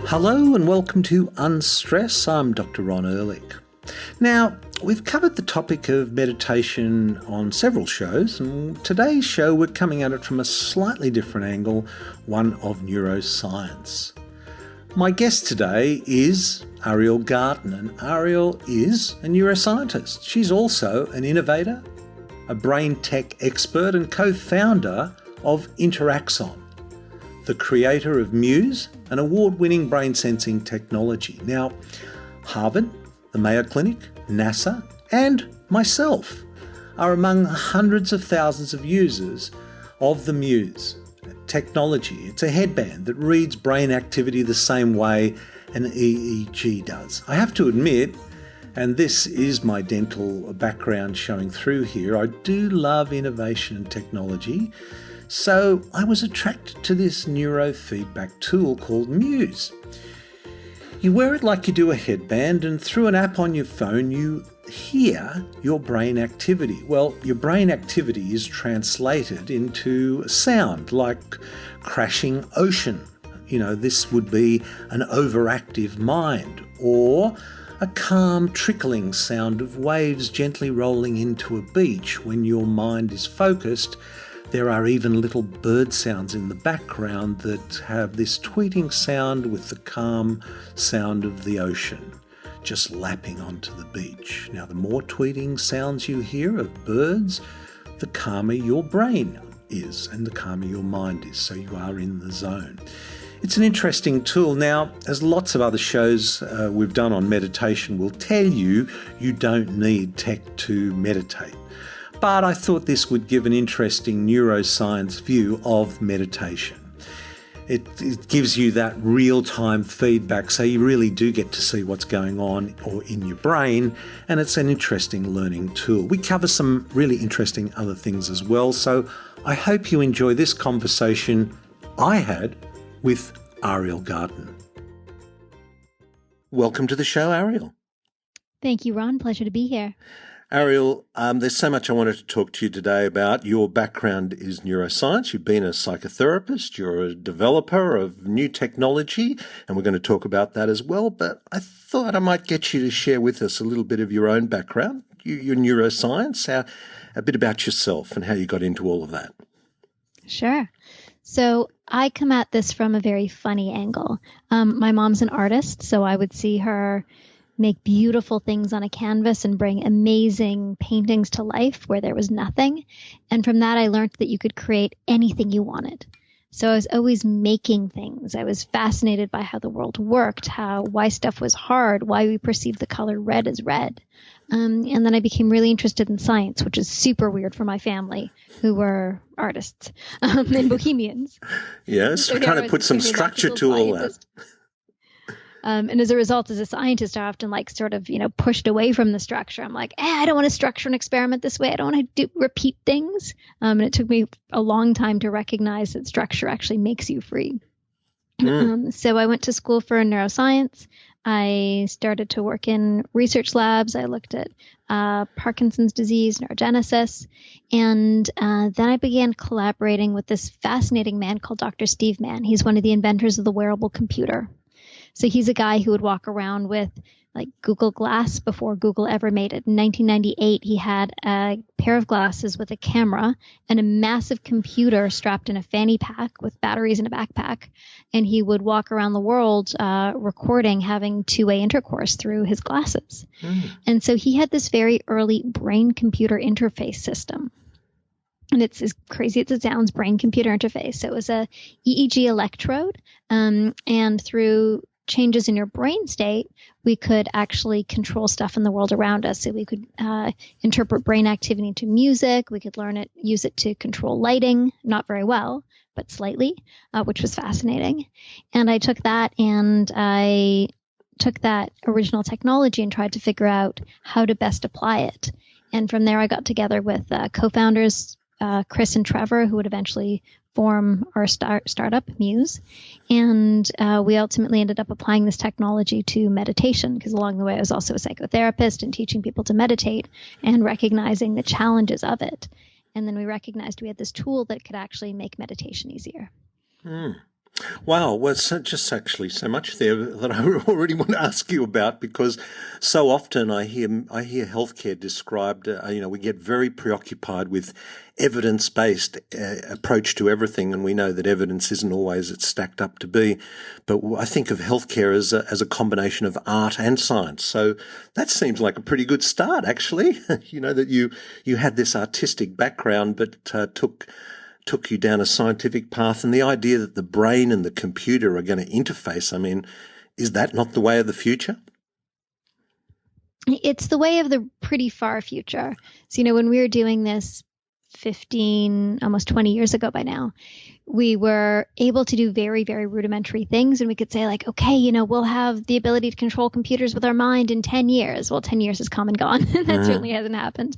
Hello and welcome to Unstress. I'm Dr Ron Ehrlich. Now, we've covered the topic of meditation on several shows, and today's show we're coming at it from a slightly different angle, one of neuroscience. My guest today is Ariel Garten, and Ariel is a neuroscientist. She's also an innovator, a brain tech expert and co-founder of Interaxon, the creator of Muse, an award-winning brain sensing technology. Now, Harvard, the Mayo Clinic, NASA, and myself are among hundreds of thousands of users of the Muse technology. It's a headband that reads brain activity the same way an EEG does. I have to admit, and this is my dental background showing through here, I do love innovation and technology. So I was attracted to this neurofeedback tool called Muse. You wear it like you do a headband, and through an app on your phone, you hear your brain activity. Well, your brain activity is translated into sound, like crashing ocean. This would be an overactive mind, or a calm trickling sound of waves gently rolling into a beach. When your mind is focused, there are even little bird sounds in the background that have this tweeting sound with the calm sound of the ocean just lapping onto the beach. Now, the more tweeting sounds you hear of birds, the calmer your brain is and the calmer your mind is, so you are in the zone. It's an interesting tool. Now, as lots of other shows we've done on meditation will tell you, you don't need tech to meditate. But I thought this would give an interesting neuroscience view of meditation. It gives you that real-time feedback, so you really do get to see what's going on or in your brain, and it's an interesting learning tool. We cover some really interesting other things as well, so I hope you enjoy this conversation I had with Ariel Garten. Welcome to the show, Ariel. Thank you, Ron. Pleasure to be here. Ariel, there's so much I wanted to talk to you today about. Your background is neuroscience. You've been a psychotherapist. You're a developer of new technology, and we're going to talk about that as well. But I thought I might get you to share with us a little bit of your own background, your neuroscience, a bit about yourself and how you got into all of that. Sure. So I come at this from a very funny angle. My mom's an artist, so I would see her make beautiful things on a canvas and bring amazing paintings to life where there was nothing. And from that, I learned that you could create anything you wanted. So I was always making things. I was fascinated by how the world worked, why stuff was hard, why we perceived the color red as red. And then I became really interested in science, which is super weird for my family, who were artists and bohemians. Yes, so kind of put some structure to all that. And as a result, as a scientist, I often pushed away from the structure. I'm like, I don't want to structure an experiment this way. I don't want to repeat things. And it took me a long time to recognize that structure actually makes you free. So I went to school for neuroscience. I started to work in research labs. I looked at Parkinson's disease, neurogenesis. And then I began collaborating with this fascinating man called Dr. Steve Mann. He's one of the inventors of the wearable computer. So he's a guy who would walk around with Google Glass before Google ever made it. In 1998, he had a pair of glasses with a camera and a massive computer strapped in a fanny pack with batteries in a backpack. And he would walk around the world recording, having two-way intercourse through his glasses. And so he had this very early brain-computer interface system. And it's as crazy as it sounds, brain-computer interface. So it was a EEG electrode, and through changes in your brain state, we could actually control stuff in the world around us. So we could interpret brain activity to music. We could use it to control lighting, not very well, but slightly, which was fascinating. And I took that original technology and tried to figure out how to best apply it. And from there, I got together with co-founders, Chris and Trevor, who would eventually form our startup, Muse. And we ultimately ended up applying this technology to meditation, because along the way I was also a psychotherapist and teaching people to meditate and recognizing the challenges of it. And then we recognized we had this tool that could actually make meditation easier. Wow, well, just actually so much there that I already want to ask you about, because so often I hear healthcare described. We get very preoccupied with evidence-based approach to everything, and we know that evidence isn't always it's stacked up to be. But I think of healthcare as a combination of art and science. So that seems like a pretty good start, actually. That you had this artistic background, but took you down a scientific path, and the idea that the brain and the computer are going to interface. I mean, is that not the way of the future? It's the way of the pretty far future. So, when we were doing this 15, almost 20 years ago by now, we were able to do very, very rudimentary things. And we could say like, okay, we'll have the ability to control computers with our mind in 10 years. Well, 10 years has come and gone. That certainly hasn't happened.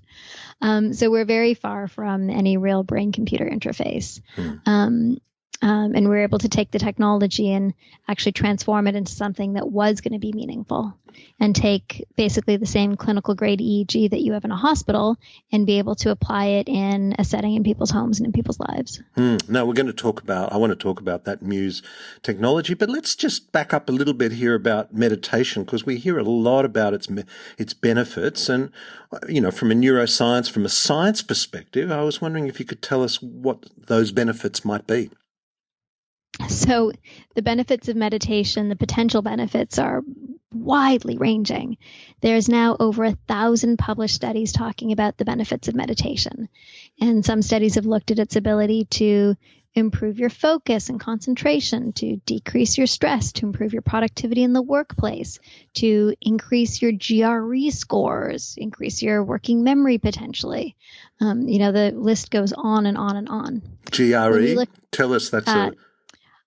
So we're very far from any real brain-computer interface. And we're able to take the technology and actually transform it into something that was going to be meaningful, and take basically the same clinical grade EEG that you have in a hospital and be able to apply it in a setting in people's homes and in people's lives. Now I want to talk about that Muse technology, but let's just back up a little bit here about meditation, because we hear a lot about its benefits. And, from a neuroscience, from a science perspective, I was wondering if you could tell us what those benefits might be. So the benefits of meditation, the potential benefits, are widely ranging. There's now over 1,000 published studies talking about the benefits of meditation. And some studies have looked at its ability to improve your focus and concentration, to decrease your stress, to improve your productivity in the workplace, to increase your GRE scores, increase your working memory potentially. The list goes on and on and on. GRE? Tell us that's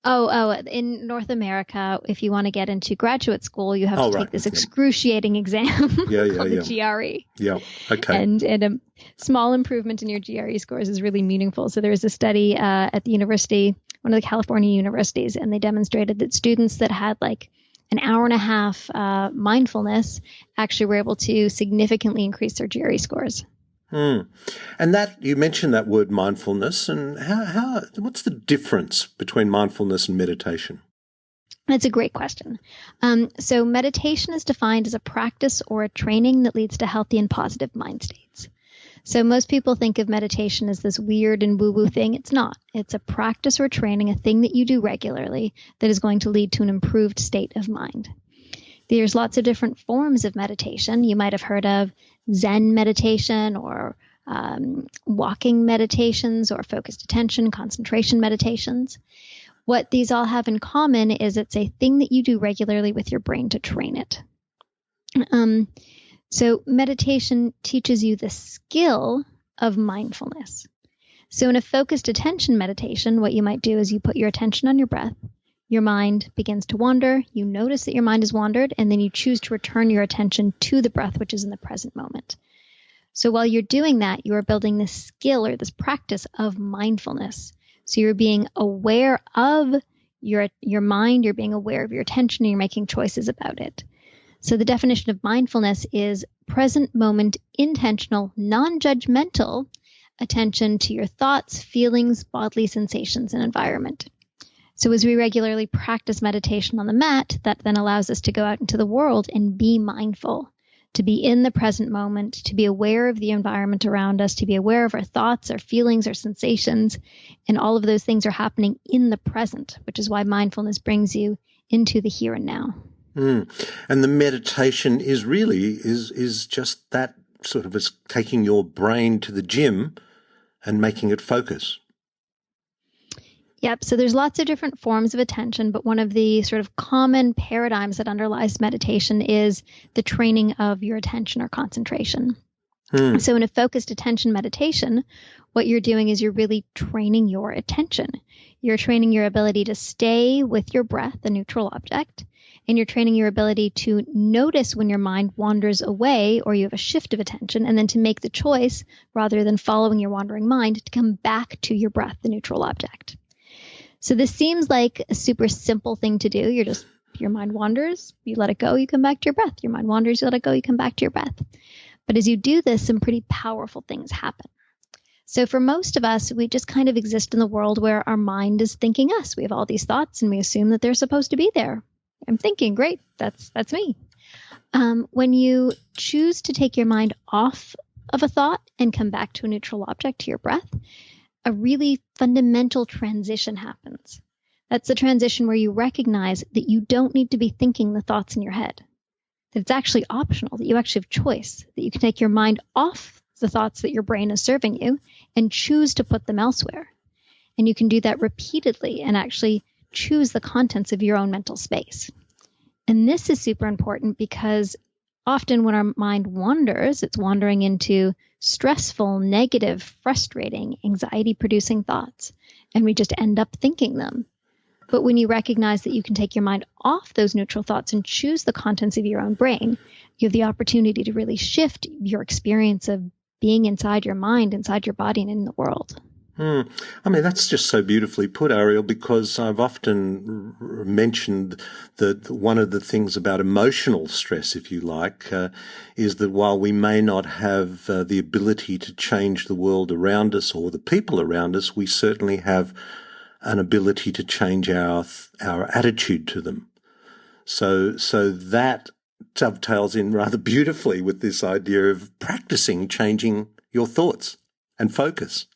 in North America, if you want to get into graduate school, you have to take this excruciating exam called the GRE. Yeah, okay. And a small improvement in your GRE scores is really meaningful. So there was a study at the university, one of the California universities, and they demonstrated that students that had like an hour and a half mindfulness actually were able to significantly increase their GRE scores. And that you mentioned that word mindfulness, and what's the difference between mindfulness and meditation? That's a great question. So meditation is defined as a practice or a training that leads to healthy and positive mind states. So most people think of meditation as this weird and woo-woo thing. It's not. It's a practice or training, a thing that you do regularly that is going to lead to an improved state of mind. There's lots of different forms of meditation. You might have heard of Zen meditation, or walking meditations, or focused attention, concentration meditations. What these all have in common is it's a thing that you do regularly with your brain to train it. So meditation teaches you the skill of mindfulness. So in a focused attention meditation, what you might do is you put your attention on your breath. Your mind begins to wander. You notice that your mind has wandered, and then you choose to return your attention to the breath, which is in the present moment. So while you're doing that, you are building this skill or this practice of mindfulness. So you're being aware of your mind, you're being aware of your attention, and you're making choices about it. So the definition of mindfulness is present moment, intentional, non-judgmental attention to your thoughts, feelings, bodily sensations, and environment. So as we regularly practice meditation on the mat, that then allows us to go out into the world and be mindful, to be in the present moment, to be aware of the environment around us, to be aware of our thoughts, our feelings, our sensations, and all of those things are happening in the present, which is why mindfulness brings you into the here and now. And the meditation is really is just that sort of as taking your brain to the gym and making it focus. Yep. So there's lots of different forms of attention, but one of the sort of common paradigms that underlies meditation is the training of your attention or concentration. So in a focused attention meditation, what you're doing is you're really training your attention. You're training your ability to stay with your breath, the neutral object, and you're training your ability to notice when your mind wanders away or you have a shift of attention, and then to make the choice, rather than following your wandering mind, to come back to your breath, the neutral object. So this seems like a super simple thing to do. Your mind wanders, you let it go, you come back to your breath. Your mind wanders, you let it go, you come back to your breath. But as you do this, some pretty powerful things happen. So for most of us, we just kind of exist in the world where our mind is thinking us. We have all these thoughts and we assume that they're supposed to be there. I'm thinking, great, that's me. When you choose to take your mind off of a thought and come back to a neutral object, to your breath, a really fundamental transition happens. That's the transition where you recognize that you don't need to be thinking the thoughts in your head, that it's actually optional, that you actually have choice, that you can take your mind off the thoughts that your brain is serving you and choose to put them elsewhere. And you can do that repeatedly and actually choose the contents of your own mental space. And this is super important because often when our mind wanders, it's wandering into stressful, negative, frustrating, anxiety-producing thoughts, and we just end up thinking them. But when you recognize that you can take your mind off those neutral thoughts and choose the contents of your own brain, you have the opportunity to really shift your experience of being inside your mind, inside your body, and in the world. I mean, that's just so beautifully put, Ariel, because I've often mentioned that one of the things about emotional stress, if you like, is that while we may not have the ability to change the world around us or the people around us, we certainly have an ability to change our attitude to them. So that dovetails in rather beautifully with this idea of practicing changing your thoughts and focus.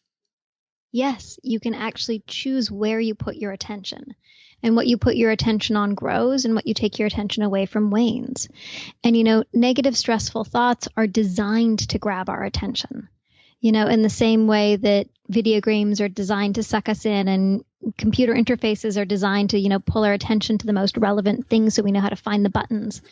Yes, you can actually choose where you put your attention. And what you put your attention on grows, and what you take your attention away from wanes. And, negative, stressful thoughts are designed to grab our attention. In the same way that video games are designed to suck us in and computer interfaces are designed to, pull our attention to the most relevant things so we know how to find the buttons.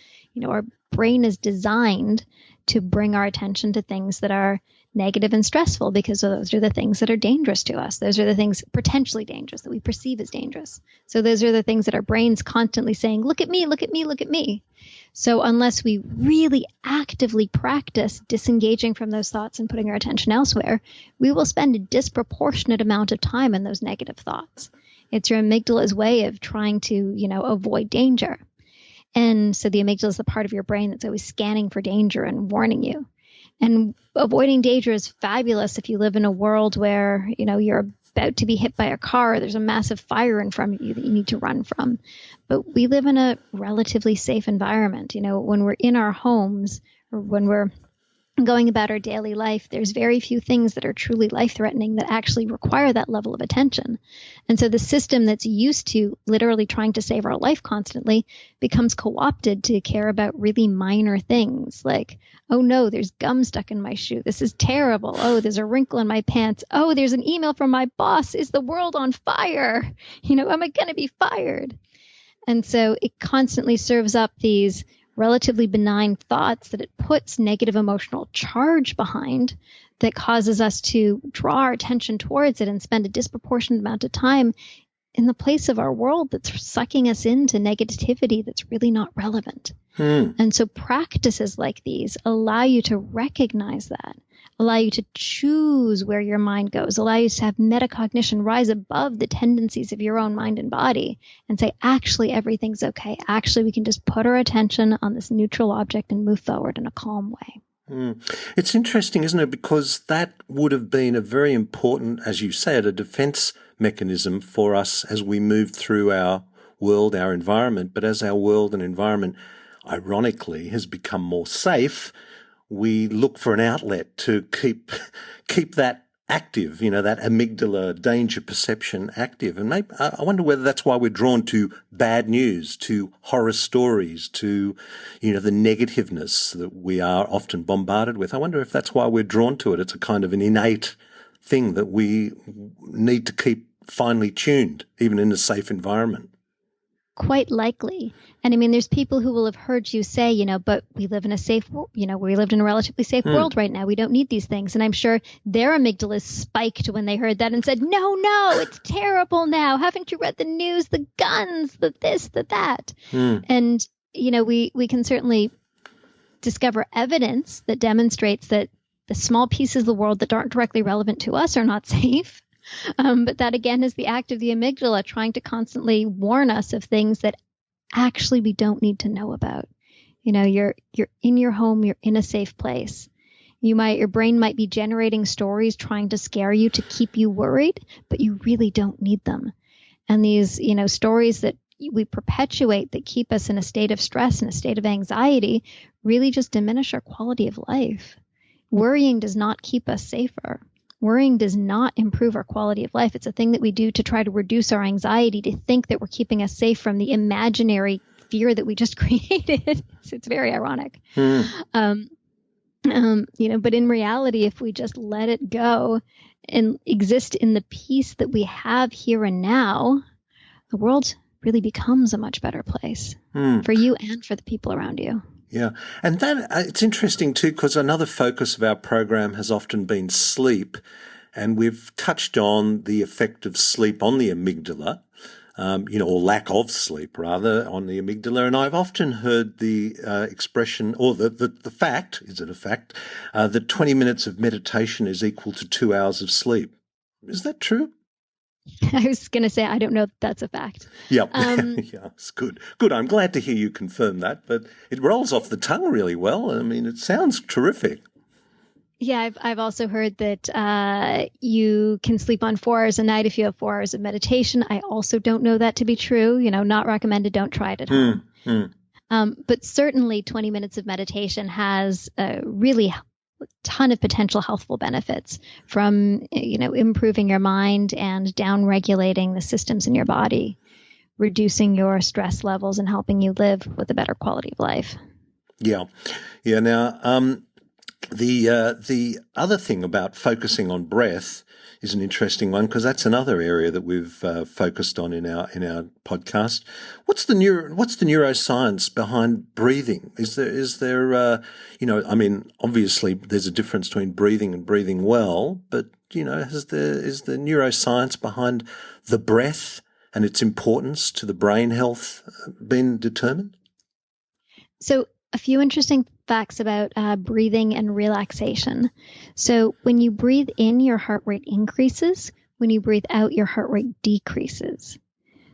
Our brain is designed to bring our attention to things that are negative and stressful because those are the things that are dangerous to us. Those are the things potentially dangerous that we perceive as dangerous. So those are the things that our brain's constantly saying, look at me, look at me, look at me. So unless we really actively practice disengaging from those thoughts and putting our attention elsewhere, we will spend a disproportionate amount of time in those negative thoughts. It's your amygdala's way of trying to, avoid danger. And so the amygdala is the part of your brain that's always scanning for danger and warning you. And avoiding danger is fabulous if you live in a world where, you're about to be hit by a car, there's a massive fire in front of you that you need to run from. But we live in a relatively safe environment. When we're in our homes or when we're going about our daily life, there's very few things that are truly life-threatening that actually require that level of attention. And so the system that's used to literally trying to save our life constantly becomes co-opted to care about really minor things like, oh no, there's gum stuck in my shoe. This is terrible. Oh, there's a wrinkle in my pants. Oh, there's an email from my boss. Is the world on fire? Am I going to be fired? And so it constantly serves up these relatively benign thoughts that it puts negative emotional charge behind that causes us to draw our attention towards it and spend a disproportionate amount of time in the place of our world that's sucking us into negativity that's really not relevant. And so practices like these allow you to recognize that, allow you to choose where your mind goes, allow you to have metacognition rise above the tendencies of your own mind and body and say, actually, everything's okay. Actually, we can just put our attention on this neutral object and move forward in a calm way. It's interesting, isn't it? Because that would have been a very important, as you said, a defense mechanism for us as we move through our world, our environment. But as our world and environment, ironically, has become more safe, we look for an outlet to keep that active, that amygdala danger perception active. And maybe I wonder whether that's why we're drawn to bad news, to horror stories, to, the negativeness that we are often bombarded with. I wonder if that's why we're drawn to it. It's a kind of an innate thing that we need to keep finely tuned, even in a safe environment. Quite likely. And I mean, there's people who will have heard you say, but we live in a safe, we lived in a relatively safe world right now. We don't need these things. And I'm sure their amygdalas spiked when they heard that and said, no, it's terrible now. Haven't you read the news? The guns, the this, the that. And, we can certainly discover evidence that demonstrates that the small pieces of the world that aren't directly relevant to us are not safe. But that, again, is the act of the amygdala trying to constantly warn us of things that actually we don't need to know about. You're in your home, you're in a safe place. Your brain might be generating stories trying to scare you to keep you worried, but you really don't need them. And these, stories that we perpetuate that keep us in a state of stress and a state of anxiety really just diminish our quality of life. Worrying does not keep us safer. Worrying does not improve our quality of life. It's a thing that we do to try to reduce our anxiety, to think that we're keeping us safe from the imaginary fear that we just created. It's very ironic. But in reality, if we just let it go and exist in the peace that we have here and now, the world really becomes a much better place for you and for the people around you. Yeah. And that it's interesting too, because another focus of our program has often been sleep. And we've touched on the effect of sleep on the amygdala, or lack of sleep rather on the amygdala. And I've often heard the expression, or the fact, is it a fact, that 20 minutes of meditation is equal to 2 hours of sleep. Is that true? I was going to say, I don't know if that's a fact. Yep. Yeah, it's good. Good. I'm glad to hear you confirm that, but it rolls off the tongue really well. I mean, it sounds terrific. Yeah, I've also heard that you can sleep on 4 hours a night if you have 4 hours of meditation. I also don't know that to be true. Not recommended. Don't try it at home. But certainly 20 minutes of meditation has a really ton of potential healthful benefits, from improving your mind and down-regulating the systems in your body, reducing your stress levels, and helping you live with a better quality of life. Yeah. Now, the other thing about focusing on breath is an interesting one, because that's another area that we've focused on in our podcast. What's the neuroscience behind breathing? Is there obviously there's a difference between breathing and breathing well, but is the neuroscience behind the breath and its importance to the brain health been determined? So a few interesting facts about breathing and relaxation. So when you breathe in, your heart rate increases. When you breathe out, your heart rate decreases.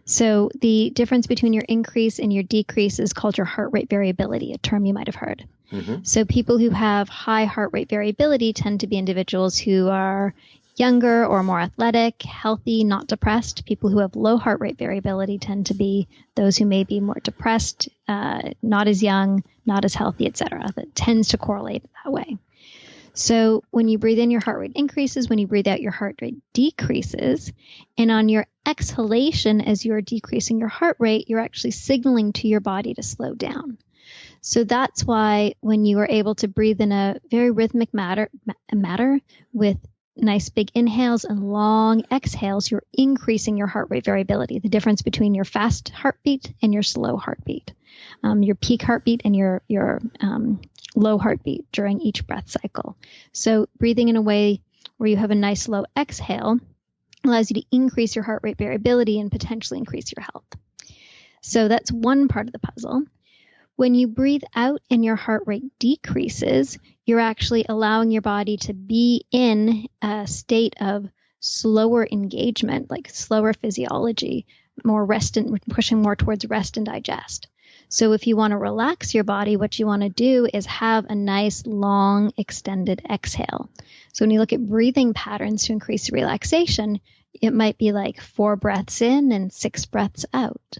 So the difference between your increase and your decrease is called your heart rate variability, a term you might have heard. So people who have high heart rate variability tend to be individuals who are younger or more athletic, healthy, not depressed. People who have low heart rate variability tend to be those who may be more depressed, not as young, not as healthy, etc. That tends to correlate that way. So when you breathe in, your heart rate increases. When you breathe out, your heart rate decreases. And on your exhalation, as you're decreasing your heart rate, you're actually signaling to your body to slow down. So that's why when you are able to breathe in a very rhythmic manner with nice big inhales and long exhales, you're increasing your heart rate variability, the difference between your fast heartbeat and your slow heartbeat, your peak heartbeat and your low heartbeat during each breath cycle. So breathing in a way where you have a nice low exhale allows you to increase your heart rate variability and potentially increase your health. So that's one part of the puzzle. When you breathe out and your heart rate decreases, you're actually allowing your body to be in a state of slower engagement, like slower physiology, more rest and pushing more towards rest and digest. So if you want to relax your body, what you want to do is have a nice, long, extended exhale. So when you look at breathing patterns to increase relaxation, it might be like 4 breaths in and 6 breaths out.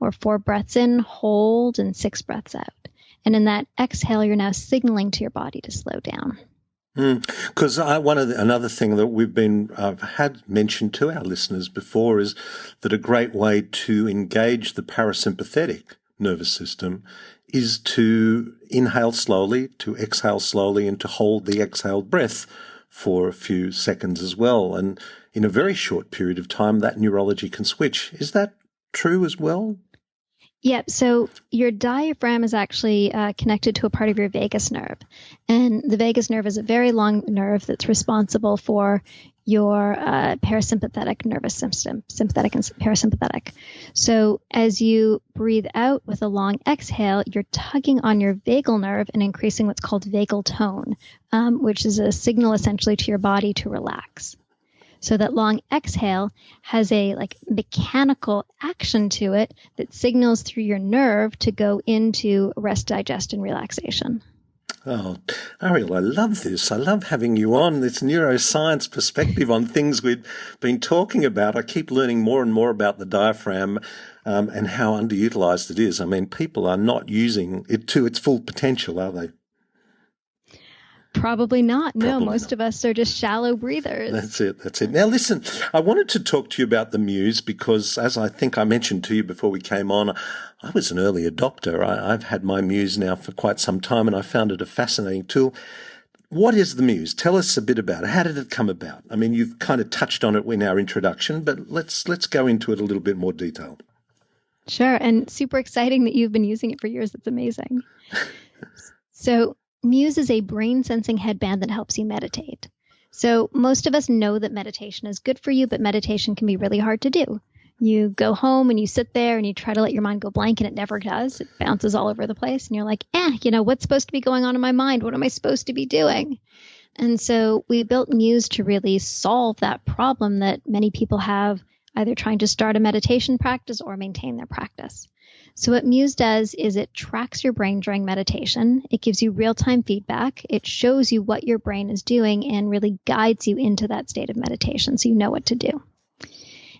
Or 4 breaths in, hold, and 6 breaths out. And in that exhale, you're now signaling to your body to slow down. Because another thing that we've had mentioned to our listeners before is that a great way to engage the parasympathetic nervous system is to inhale slowly, to exhale slowly, and to hold the exhaled breath for a few seconds as well. And in a very short period of time, that neurology can switch. Is that true as well? Yep. So your diaphragm is actually connected to a part of your vagus nerve. And the vagus nerve is a very long nerve that's responsible for your parasympathetic nervous system, sympathetic and parasympathetic. So as you breathe out with a long exhale, you're tugging on your vagal nerve and increasing what's called vagal tone, which is a signal essentially to your body to relax. So that long exhale has a mechanical action to it that signals through your nerve to go into rest, digest, and relaxation. Oh, Ariel, I love this. I love having you on, this neuroscience perspective on things we've been talking about. I keep learning more and more about the diaphragm and how underutilized it is. I mean, people are not using it to its full potential, are they? Probably not. Probably most not. of us are just shallow breathers. That's it. Now, listen, I wanted to talk to you about the Muse because, as I think I mentioned to you before we came on, I was an early adopter. I've had my Muse now for quite some time, and I found it a fascinating tool. What is the Muse? Tell us a bit about it. How did it come about? I mean, you've kind of touched on it in our introduction, but let's go into it a little bit more detail. Sure, and super exciting that you've been using it for years. It's amazing. So Muse is a brain-sensing headband that helps you meditate. So most of us know that meditation is good for you, but meditation can be really hard to do. You go home and you sit there and you try to let your mind go blank, and it never does. It bounces all over the place, and you're like, what's supposed to be going on in my mind? What am I supposed to be doing? And so we built Muse to really solve that problem that many people have, either trying to start a meditation practice or maintain their practice. So what Muse does is it tracks your brain during meditation. It gives you real-time feedback. It shows you what your brain is doing and really guides you into that state of meditation so you know what to do.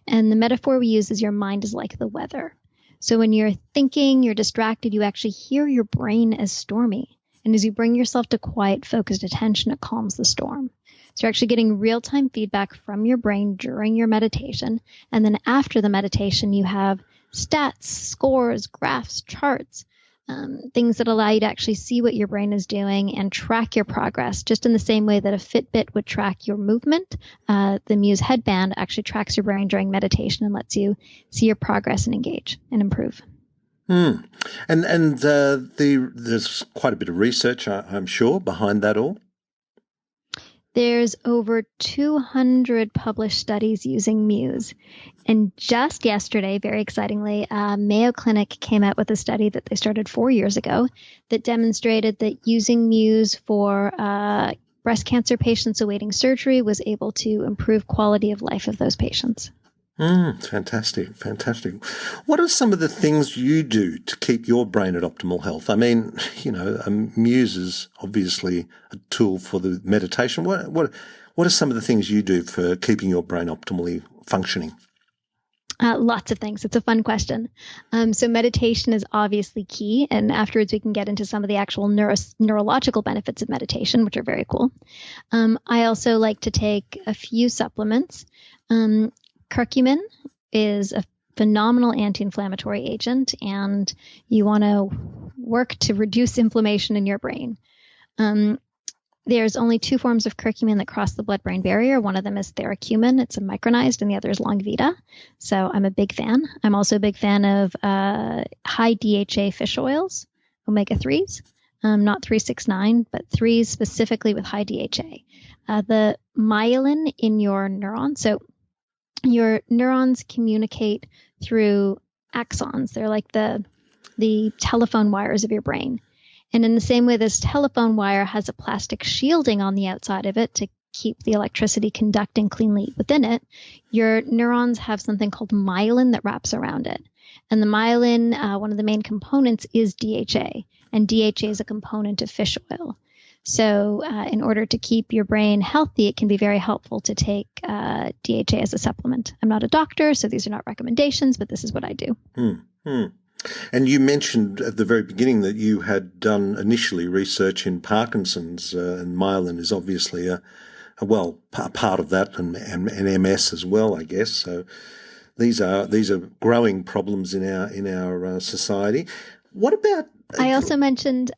And the metaphor we use is your mind is like the weather. So when you're thinking, you're distracted, you actually hear your brain as stormy. And as you bring yourself to quiet, focused attention, it calms the storm. So you're actually getting real-time feedback from your brain during your meditation. And then after the meditation, you have stats, scores, graphs, charts, things that allow you to actually see what your brain is doing and track your progress, just in the same way that a Fitbit would track your movement. The Muse headband actually tracks your brain during meditation and lets you see your progress and engage and improve. And there's quite a bit of research, I'm sure, behind that all. There's over 200 published studies using Muse. And just yesterday, very excitingly, Mayo Clinic came out with a study that they started 4 years ago that demonstrated that using Muse for breast cancer patients awaiting surgery was able to improve quality of life of those patients. Fantastic. What are some of the things you do to keep your brain at optimal health? I mean, Muse is obviously a tool for the meditation. What are some of the things you do for keeping your brain optimally functioning? Lots of things. It's a fun question. So meditation is obviously key, and afterwards we can get into some of the actual neurological benefits of meditation, which are very cool. I also like to take a few supplements. Curcumin is a phenomenal anti-inflammatory agent, and you want to work to reduce inflammation in your brain. There's only 2 forms of curcumin that cross the blood-brain barrier. One of them is theracumin. It's a micronized, and the other is longvita. So I'm a big fan. I'm also a big fan of high DHA fish oils, omega-3s, not 369, but 3s specifically with high DHA. The myelin in your neurons, so your neurons communicate through axons. They're like the telephone wires of your brain. And in the same way this telephone wire has a plastic shielding on the outside of it to keep the electricity conducting cleanly within it, your neurons have something called myelin that wraps around it. And the myelin, one of the main components is DHA. And DHA is a component of fish oil. So in order to keep your brain healthy, it can be very helpful to take DHA as a supplement. I'm not a doctor, so these are not recommendations, but this is what I do. And you mentioned at the very beginning that you had done initially research in Parkinson's, and myelin is obviously a part of that, and MS as well, I guess. So these are growing problems in our society. What about? I also mentioned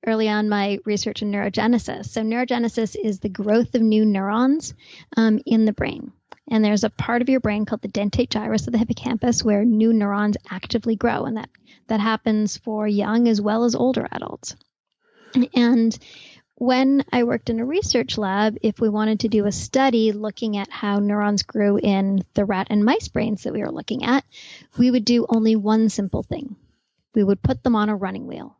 early on my research in neurogenesis. So neurogenesis is the growth of new neurons in the brain. And there's a part of your brain called the dentate gyrus of the hippocampus where new neurons actively grow. And that happens for young as well as older adults. And when I worked in a research lab, if we wanted to do a study looking at how neurons grew in the rat and mice brains that we were looking at, we would do only one simple thing. We would put them on a running wheel.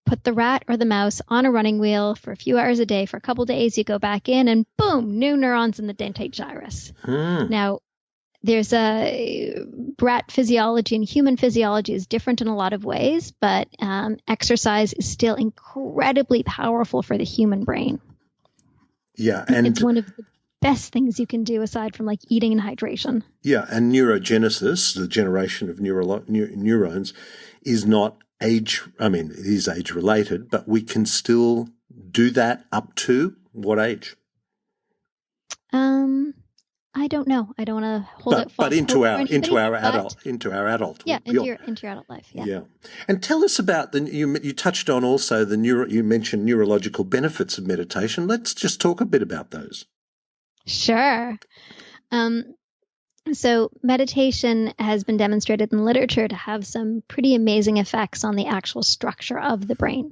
Put the rat or the mouse on a running wheel for a few hours a day. For a couple days, you go back in and boom, new neurons in the dentate gyrus. Now, There's rat physiology and human physiology is different in a lot of ways, but exercise is still incredibly powerful for the human brain. Yeah, and it's one of the best things you can do aside from like eating and hydration. Yeah, and neurogenesis, the generation of neurons, is not age. I mean, it is age related, but we can still do that up to what age? I don't know. I don't want to hold it. But into our adult Yeah, into your adult life. Yeah. Yeah. And tell us about you touched on also you mentioned neurological benefits of meditation. Let's just talk a bit about those. Sure. So meditation has been demonstrated in literature to have some pretty amazing effects on the actual structure of the brain.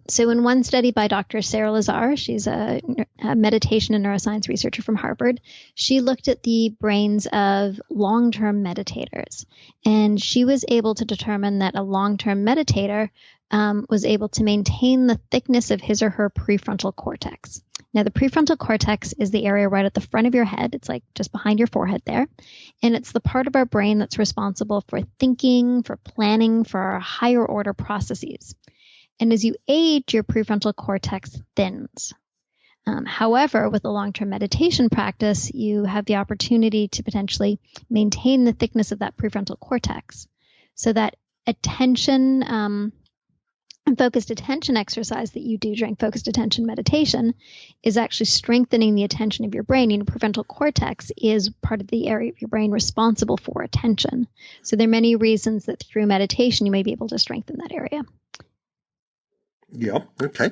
So in one study by Dr. Sarah Lazar, she's a meditation and neuroscience researcher from Harvard, she looked at the brains of long-term meditators. And she was able to determine that a long-term meditator was able to maintain the thickness of his or her prefrontal cortex. Now, the prefrontal cortex is the area right at the front of your head. It's like just behind your forehead there. And it's the part of our brain that's responsible for thinking, for planning, for our higher order processes. And as you age, your prefrontal cortex thins. However, with a long-term meditation practice, you have the opportunity to potentially maintain the thickness of that prefrontal cortex. So that attention and focused attention exercise that you do during focused attention meditation is actually strengthening the attention of your brain. Your prefrontal cortex is part of the area of your brain responsible for attention. So there are many reasons that through meditation, you may be able to strengthen that area. Yeah. Okay.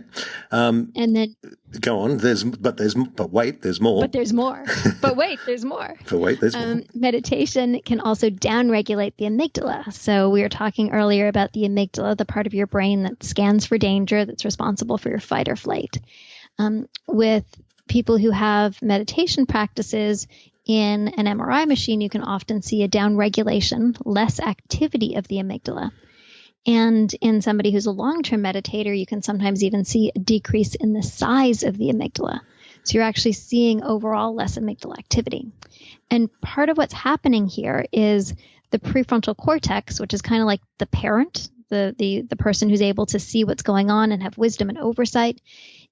And then go on. But wait, there's more. But there's more. But wait, there's more. More. Meditation can also downregulate the amygdala. So we were talking earlier about the amygdala, the part of your brain that scans for danger, that's responsible for your fight or flight. With people who have meditation practices in an MRI machine, you can often see a downregulation, less activity of the amygdala. And in somebody who's a long-term meditator, you can sometimes even see a decrease in the size of the amygdala. So you're actually seeing overall less amygdala activity. And part of what's happening here is the prefrontal cortex, which is kind of like the parent, the person who's able to see what's going on and have wisdom and oversight,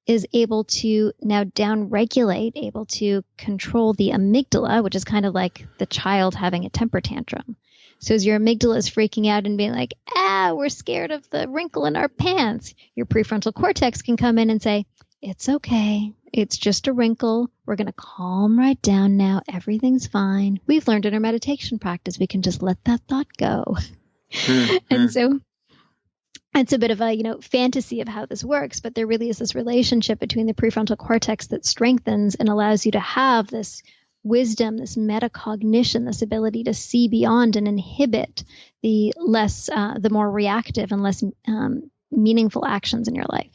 is able to now downregulate, able to control the amygdala, which is kind of like the child having a temper tantrum. So as your amygdala is freaking out and being like, we're scared of the wrinkle in our pants, your prefrontal cortex can come in and say, it's okay. It's just a wrinkle. We're going to calm right down now. Everything's fine. We've learned in our meditation practice, we can just let that thought go. And so it's a bit of a, fantasy of how this works, but there really is this relationship between the prefrontal cortex that strengthens and allows you to have this wisdom, this metacognition, this ability to see beyond and inhibit the more reactive and less meaningful actions in your life.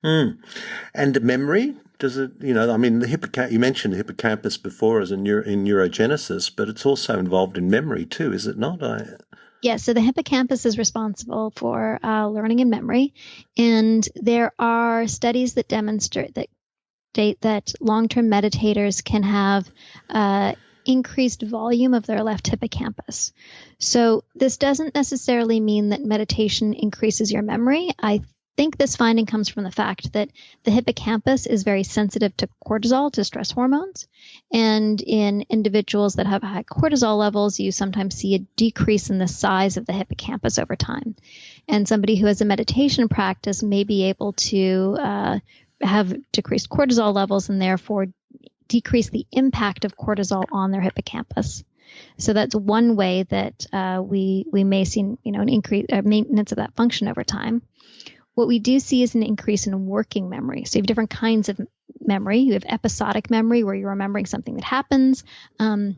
And memory, does it, you mentioned the hippocampus before as in neurogenesis, but it's also involved in memory too, is it not? Yeah, so the hippocampus is responsible for learning and memory. And there are studies that demonstrate that long-term meditators can have increased volume of their left hippocampus. So this doesn't necessarily mean that meditation increases your memory. I think this finding comes from the fact that the hippocampus is very sensitive to cortisol, to stress hormones. And in individuals that have high cortisol levels, you sometimes see a decrease in the size of the hippocampus over time. And somebody who has a meditation practice may be able to have decreased cortisol levels and therefore decrease the impact of cortisol on their hippocampus. So that's one way that we may see, an increase maintenance of that function over time. What we do see is an increase in working memory. So you have different kinds of memory. You have episodic memory where you're remembering something that happens, and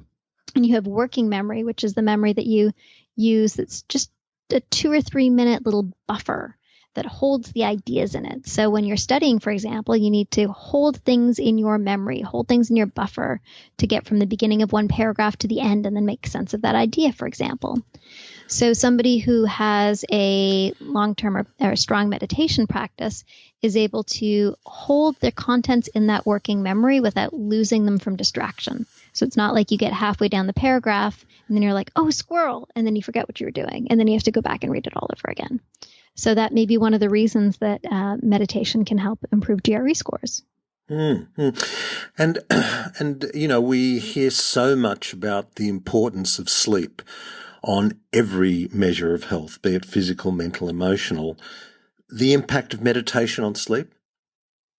you have working memory, which is the memory that you use that's just a 2 or 3 minute little buffer that holds the ideas in it. So when you're studying, for example, you need to hold things in your memory, hold things in your buffer to get from the beginning of one paragraph to the end and then make sense of that idea, for example. So somebody who has a long-term or strong meditation practice is able to hold their contents in that working memory without losing them from distraction. So it's not like you get halfway down the paragraph and then you're like, oh, squirrel, and then you forget what you were doing. And then you have to go back and read it all over again. So that may be one of the reasons that meditation can help improve GRE scores. Mm-hmm. And we hear so much about the importance of sleep on every measure of health, be it physical, mental, emotional. The impact of meditation on sleep?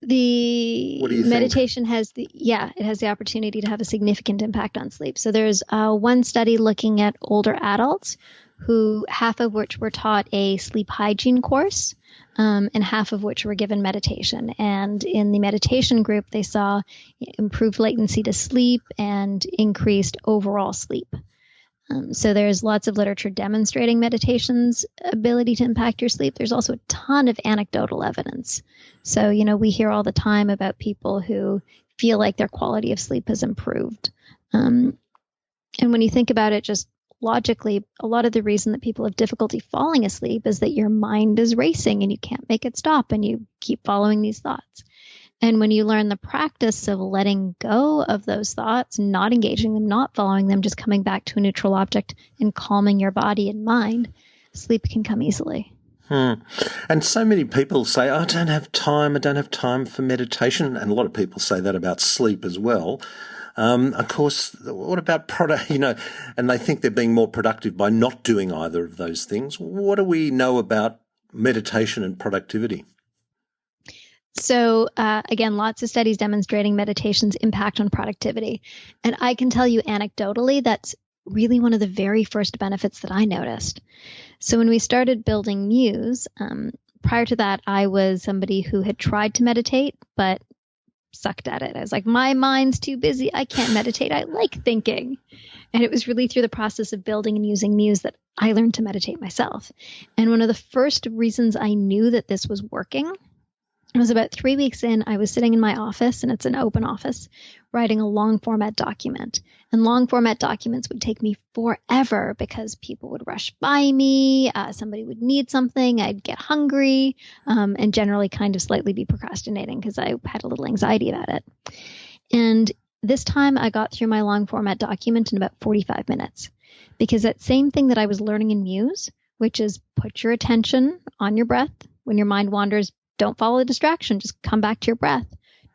The what do you meditation think? It has the opportunity to have a significant impact on sleep. So there's one study looking at older adults who half of which were taught a sleep hygiene course, and half of which were given meditation. And in the meditation group, they saw improved latency to sleep and increased overall sleep. So there's lots of literature demonstrating meditation's ability to impact your sleep. There's also a ton of anecdotal evidence. So, we hear all the time about people who feel like their quality of sleep has improved. And when you think about it, just logically, a lot of the reason that people have difficulty falling asleep is that your mind is racing and you can't make it stop and you keep following these thoughts. And when you learn the practice of letting go of those thoughts, not engaging them, not following them, just coming back to a neutral object and calming your body and mind, sleep can come easily. And so many people say, I don't have time for meditation. And a lot of people say that about sleep as well. Of course, what about product, and they think they're being more productive by not doing either of those things. What do we know about meditation and productivity? So again, lots of studies demonstrating meditation's impact on productivity. And I can tell you anecdotally, that's really one of the very first benefits that I noticed. So when we started building Muse, prior to that, I was somebody who had tried to meditate, but sucked at it. I was like, my mind's too busy. I can't meditate. I like thinking. And it was really through the process of building and using Muse that I learned to meditate myself. And one of the first reasons I knew that this was working, it was about 3 weeks in, I was sitting in my office, and it's an open office, writing a long format document. And long format documents would take me forever because people would rush by me, somebody would need something, I'd get hungry, and generally kind of slightly be procrastinating because I had a little anxiety about it. And this time I got through my long format document in about 45 minutes because that same thing that I was learning in Muse, which is put your attention on your breath. When your mind wanders, don't follow the distraction, just come back to your breath,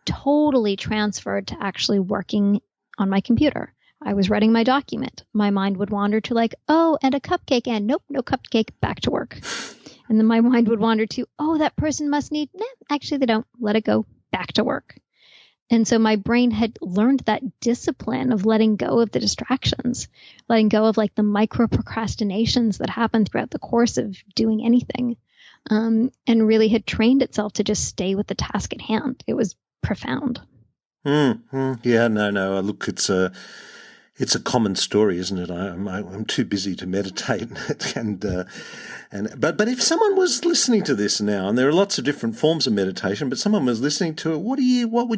totally transferred to actually working on my computer. I was writing my document. My mind would wander to like, oh, and a cupcake, and nope, no cupcake, back to work. And then my mind would wander to, oh, that person must need, actually they don't, let it go, back to work. And so my brain had learned that discipline of letting go of the distractions, letting go of like the micro procrastinations that happen throughout the course of doing anything. And really had trained itself to just stay with the task at hand. It was profound. Yeah, no. Look, it's a common story, isn't it? I'm too busy to meditate, but if someone was listening to this now, and there are lots of different forms of meditation, but someone was listening to it, what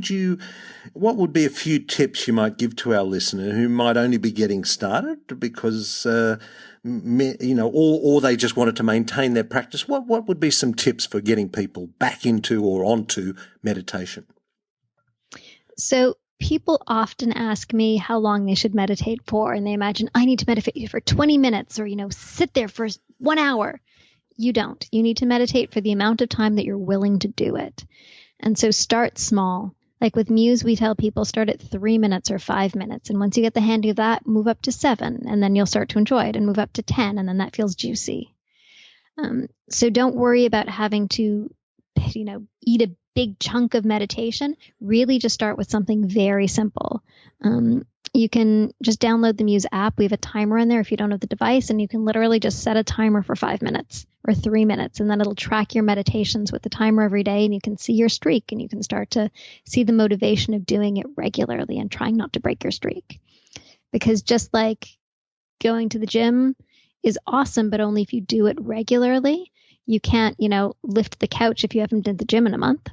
would be a few tips you might give to our listener who might only be getting started because or they just wanted to maintain their practice? What would be some tips for getting people back into or onto meditation? So people often ask me how long they should meditate for, and they imagine I need to meditate for 20 minutes or, sit there for 1 hour. You don't. You need to meditate for the amount of time that you're willing to do it. And so start small. Like with Muse, we tell people start at 3 minutes or 5 minutes. And once you get the hang of that, move up to 7, and then you'll start to enjoy it, and move up to 10, and then that feels juicy. So don't worry about having to, eat a big chunk of meditation. Really just start with something very simple. You can just download the Muse app. We have a timer in there if you don't have the device, and you can literally just set a timer for 5 minutes or 3 minutes, and then it'll track your meditations with the timer every day, and you can see your streak, and you can start to see the motivation of doing it regularly and trying not to break your streak. Because just like going to the gym is awesome, but only if you do it regularly. You can't, lift the couch if you haven't done the gym in a month.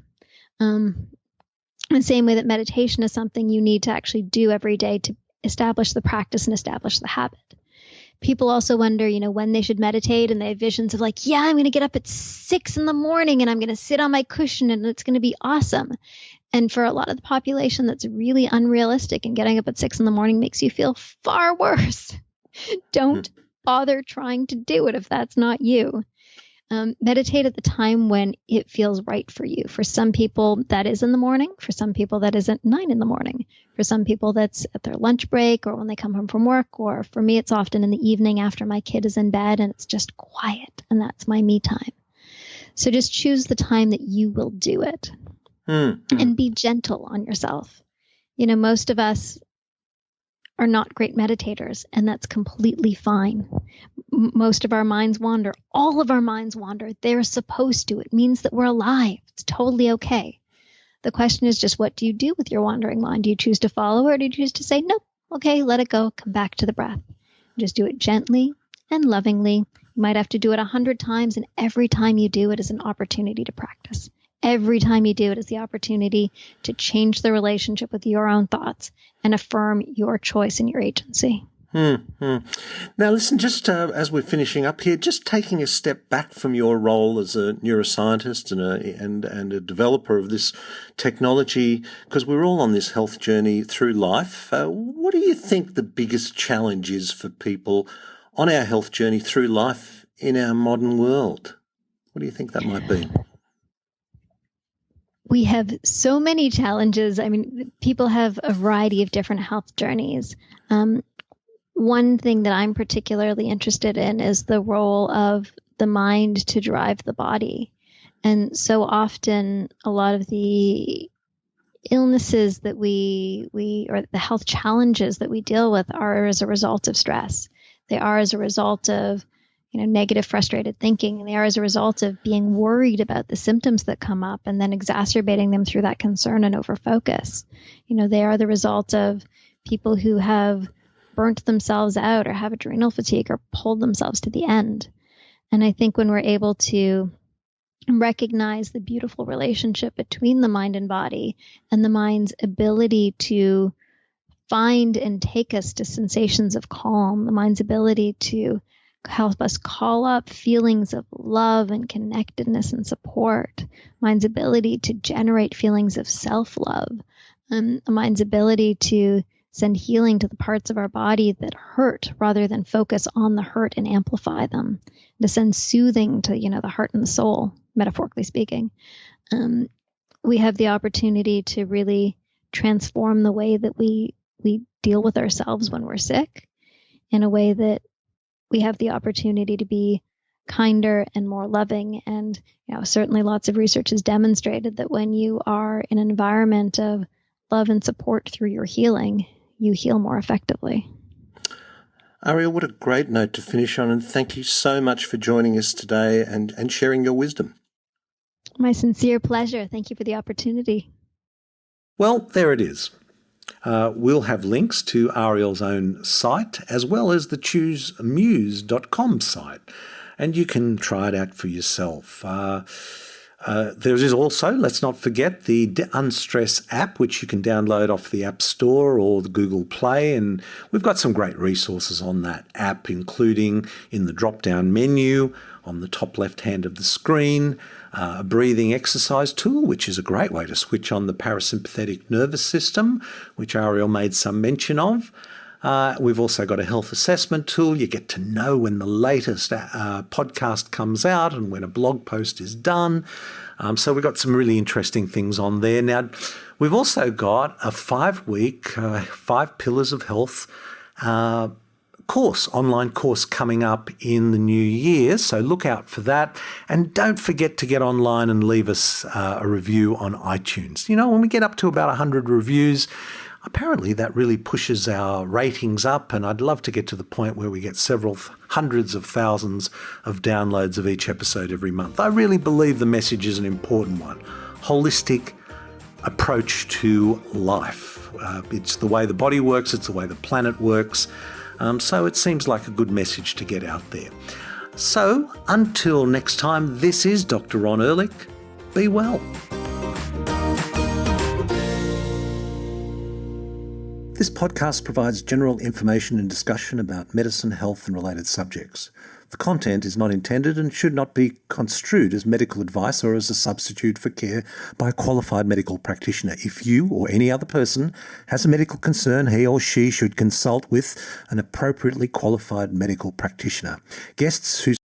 The same way that meditation is something you need to actually do every day to establish the practice and establish the habit. People also wonder, when they should meditate, and they have visions of like, yeah, I'm going to get up at 6 a.m. and I'm going to sit on my cushion and it's going to be awesome. And for a lot of the population, that's really unrealistic, and getting up at 6 a.m. makes you feel far worse. Don't bother trying to do it if that's not you. Meditate at the time when it feels right for you. For some people, that is in the morning. For some people, that is at 9 a.m. For some people, that's at their lunch break or when they come home from work. Or for me, it's often in the evening after my kid is in bed and it's just quiet, and that's my me time. So just choose the time that you will do it. And be gentle on yourself. Most of us are not great meditators, and that's completely fine. Most of our minds wander. All of our minds wander. They're supposed to. It means that we're alive. It's totally okay. The question is just, what do you do with your wandering mind? Do you choose to follow, or do you choose to say, nope, okay, let it go, come back to the breath? Just do it gently and lovingly. You might have to do it 100 times, and every time you do it is an opportunity to practice. Every time you do it is the opportunity to change the relationship with your own thoughts and affirm your choice and your agency. Now, listen, just as we're finishing up here, just taking a step back from your role as a neuroscientist and a developer of this technology, because we're all on this health journey through life. What do you think the biggest challenge is for people on our health journey through life in our modern world? What do you think that might be? We have so many challenges. I mean, people have a variety of different health journeys. One thing that I'm particularly interested in is the role of the mind to drive the body. And so often, a lot of the illnesses that or the health challenges that we deal with are as a result of stress. They are as a result of negative, frustrated thinking. And they are as a result of being worried about the symptoms that come up and then exacerbating them through that concern and overfocus. They are the result of people who have burnt themselves out or have adrenal fatigue or pulled themselves to the end. And I think when we're able to recognize the beautiful relationship between the mind and body, and the mind's ability to find and take us to sensations of calm, the mind's ability to help us call up feelings of love and connectedness and support, mind's ability to generate feelings of self-love, the mind's ability to send healing to the parts of our body that hurt rather than focus on the hurt and amplify them, to send soothing to, the heart and the soul, metaphorically speaking. We have the opportunity to really transform the way that we deal with ourselves when we're sick, in a way that we have the opportunity to be kinder and more loving. And certainly lots of research has demonstrated that when you are in an environment of love and support through your healing, you heal more effectively. Ariel, what a great note to finish on, and thank you so much for joining us today and sharing your wisdom. My sincere pleasure. Thank you for the opportunity. Well, there it is. We'll have links to Ariel's own site as well as the choosemuse.com site, and you can try it out for yourself. There is also, let's not forget, the Unstress app, which you can download off the App Store or the Google Play, and we've got some great resources on that app, including in the drop-down menu on the top left-hand of the screen, a breathing exercise tool, which is a great way to switch on the parasympathetic nervous system, which Ariel made some mention of. We've also got a health assessment tool. You get to know when the latest podcast comes out and when a blog post is done. So we've got some really interesting things on there. Now, we've also got a 5-week, 5 Pillars of Health online course coming up in the new year. So look out for that. And don't forget to get online and leave us a review on iTunes. When we get up to about 100 reviews, apparently that really pushes our ratings up, and I'd love to get to the point where we get several hundreds of thousands of downloads of each episode every month. I really believe the message is an important one. Holistic approach to life. It's the way the body works, it's the way the planet works. So it seems like a good message to get out there. So until next time, this is Dr. Ron Ehrlich. Be well. This podcast provides general information and discussion about medicine, health, and related subjects. The content is not intended and should not be construed as medical advice or as a substitute for care by a qualified medical practitioner. If you or any other person has a medical concern, he or she should consult with an appropriately qualified medical practitioner. Guests who